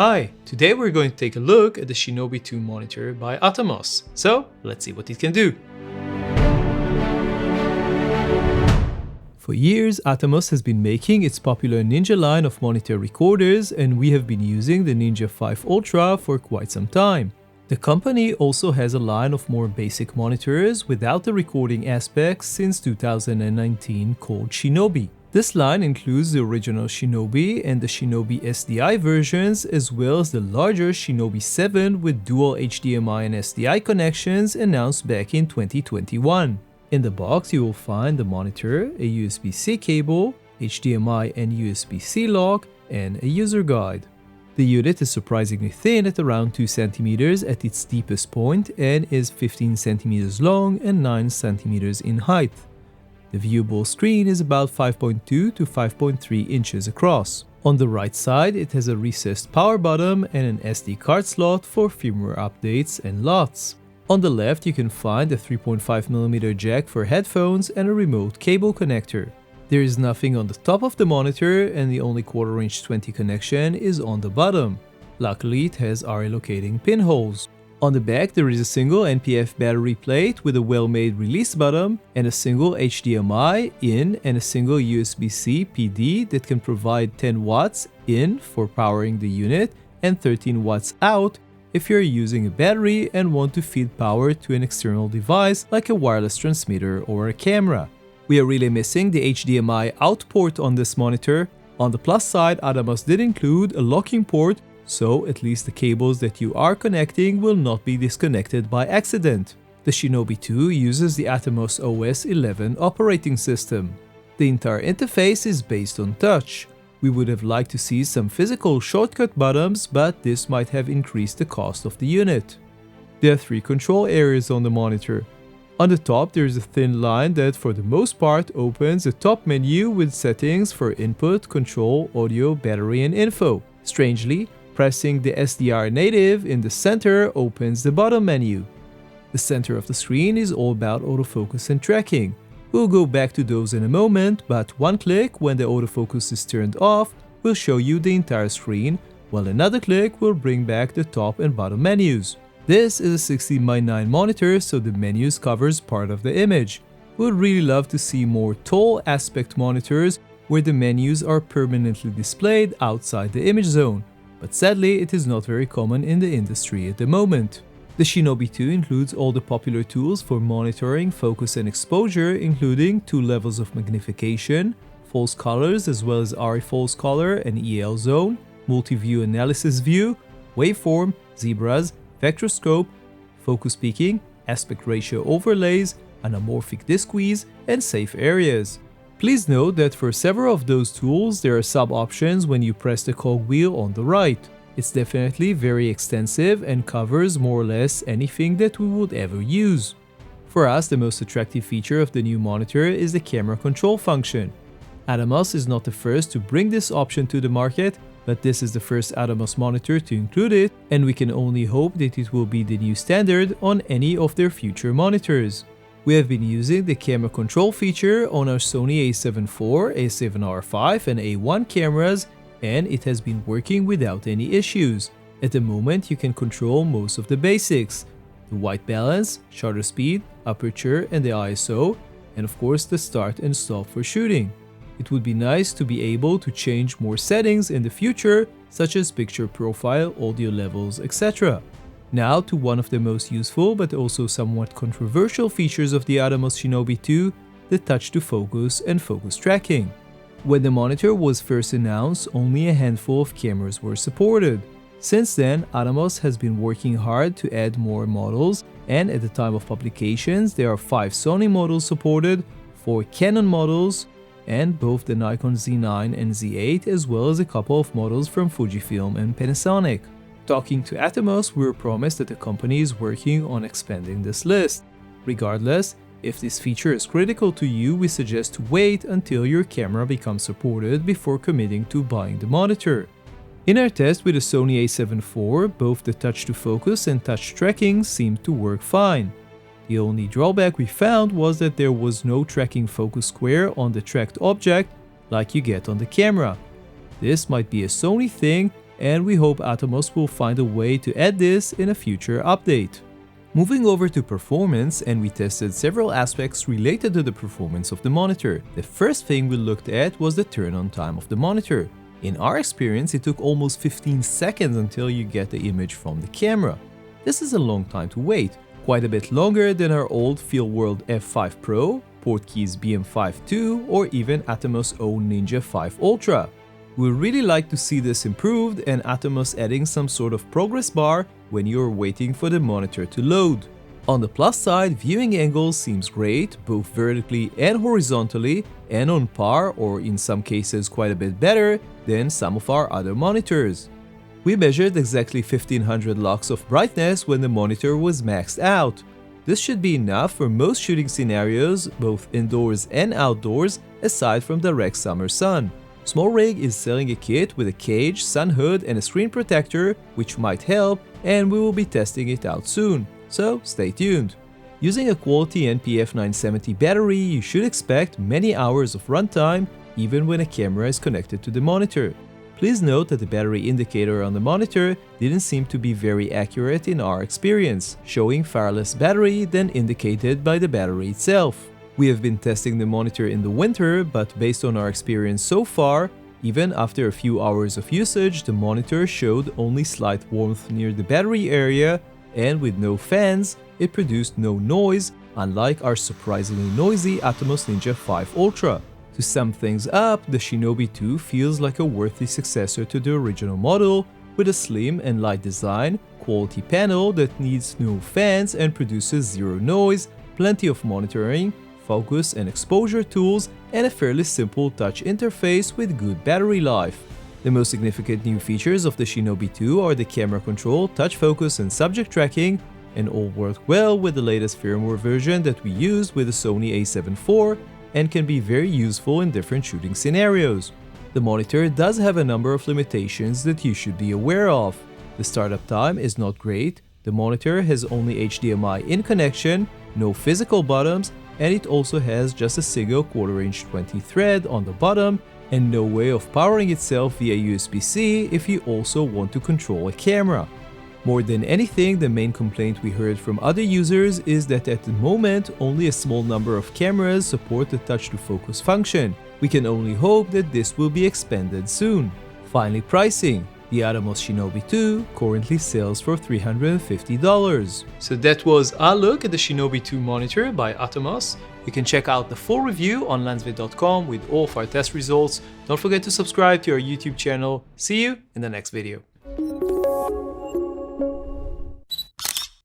Hi, today we're going to take a look at the Shinobi II monitor by Atomos. So, let's see what it can do. For years, Atomos has been making its popular Ninja line of monitor recorders, and we have been using the Ninja 5 Ultra for quite some time. The company also has a line of more basic monitors without the recording aspects since 2019 called Shinobi. This line includes the original Shinobi and the Shinobi SDI versions, as well as the larger Shinobi 7 with dual HDMI and SDI connections announced back in 2021. In the box you will find the monitor, a USB-C cable, HDMI and USB-C lock, and a user guide. The unit is surprisingly thin at around 2 cm at its deepest point and is 15 cm long and 9 cm in height. The viewable screen is about 5.2 to 5.3 inches across. On the right side, it has a recessed power button and an SD card slot for firmware updates and LUTs. On the left, you can find a 3.5mm jack for headphones and a remote cable connector. There is nothing on the top of the monitor, and the only 1/4 inch 20 connection is on the bottom. Luckily, it has RA locating pinholes. On the back, there is a single NPF battery plate with a well-made release button and a single HDMI in and a single USB-C PD that can provide 10 watts in for powering the unit and 13 watts out if you're using a battery and want to feed power to an external device like a wireless transmitter or a camera. We are really missing the HDMI out port on this monitor. On the plus side, Atomos did include a locking port, so at least the cables that you are connecting will not be disconnected by accident. The Shinobi II uses the Atomos OS 11 operating system. The entire interface is based on touch. We would have liked to see some physical shortcut buttons, but this might have increased the cost of the unit. There are 3 control areas on the monitor. On the top, there is a thin line that for the most part opens the top menu with settings for input, control, audio, battery and info. Strangely, pressing the SDR native in the center opens the bottom menu. The center of the screen is all about autofocus and tracking. We'll go back to those in a moment, but one click when the autofocus is turned off will show you the entire screen, while another click will bring back the top and bottom menus. This is a 16:9 monitor, so the menus covers part of the image. We'd really love to see more tall aspect monitors where the menus are permanently displayed outside the image zone, but sadly it is not very common in the industry at the moment. The Shinobi II includes all the popular tools for monitoring focus and exposure, including 2 levels of magnification, false colors as well as RA false color and EL zone, multi-view analysis view, waveform, zebras, vectorscope, focus peaking, aspect ratio overlays, anamorphic discrete, and safe areas. Please note that for several of those tools there are sub-options when you press the cogwheel on the right. It's definitely very extensive and covers more or less anything that we would ever use. For us, the most attractive feature of the new monitor is the camera control function. Atomos is not the first to bring this option to the market, but this is the first Atomos monitor to include it, and we can only hope that it will be the new standard on any of their future monitors. We have been using the camera control feature on our Sony a7 IV, a7R5 and A1 cameras, and it has been working without any issues. At the moment you can control most of the basics: the white balance, shutter speed, aperture and the ISO, and of course the start and stop for shooting. It would be nice to be able to change more settings in the future, such as picture profile, audio levels, etc. Now to one of the most useful but also somewhat controversial features of the Atomos Shinobi II, the touch to focus and focus tracking. When the monitor was first announced, only a handful of cameras were supported. Since then, Atomos has been working hard to add more models, and at the time of publications there are 5 Sony models supported, 4 Canon models, and both the Nikon Z9 and Z8, as well as a couple of models from Fujifilm and Panasonic. Talking to Atomos, we were promised that the company is working on expanding this list. Regardless, if this feature is critical to you, we suggest to wait until your camera becomes supported before committing to buying the monitor. In our test with the Sony a7 IV, both the touch to focus and touch tracking seemed to work fine. The only drawback we found was that there was no tracking focus square on the tracked object like you get on the camera. This might be a Sony thing, and we hope Atomos will find a way to add this in a future update. Moving over to performance, and we tested several aspects related to the performance of the monitor. The first thing we looked at was the turn-on time of the monitor. In our experience, it took almost 15 seconds until you get the image from the camera. This is a long time to wait, quite a bit longer than our old Fieldworld F5 Pro, Portkeys BM5 II, or even Atomos' own Ninja 5 Ultra. We'd really like to see this improved and Atomos adding some sort of progress bar when you're waiting for the monitor to load. On the plus side, viewing angle seems great, both vertically and horizontally, and on par, or in some cases quite a bit better, than some of our other monitors. We measured exactly 1500 lux of brightness when the monitor was maxed out. This should be enough for most shooting scenarios, both indoors and outdoors, aside from direct summer sun. SmallRig is selling a kit with a cage, sun hood, and a screen protector, which might help, and we will be testing it out soon, so stay tuned. Using a quality NPF 970 battery, you should expect many hours of runtime, even when a camera is connected to the monitor. Please note that the battery indicator on the monitor didn't seem to be very accurate in our experience, showing far less battery than indicated by the battery itself. We have been testing the monitor in the winter, but based on our experience so far, even after a few hours of usage, the monitor showed only slight warmth near the battery area, and with no fans, it produced no noise, unlike our surprisingly noisy Atomos Ninja 5 Ultra. To sum things up, the Shinobi II feels like a worthy successor to the original model, with a slim and light design, quality panel that needs no fans and produces zero noise, plenty of monitoring, focus and exposure tools, and a fairly simple touch interface with good battery life. The most significant new features of the Shinobi II are the camera control, touch focus, and subject tracking, and all work well with the latest firmware version that we used with the Sony a7 IV and can be very useful in different shooting scenarios. The monitor does have a number of limitations that you should be aware of. The startup time is not great, the monitor has only HDMI in connection, no physical buttons, and it also has just a single 1/4" 20 thread on the bottom and no way of powering itself via USB-C if you also want to control a camera. More than anything, the main complaint we heard from other users is that at the moment only a small number of cameras support the touch to focus function. We can only hope that this will be expanded soon. Finally, pricing. The Atomos Shinobi II currently sells for $350. So that was our look at the Shinobi II monitor by Atomos. You can check out the full review on LensVid.com with all of our test results. Don't forget to subscribe to our YouTube channel. See you in the next video.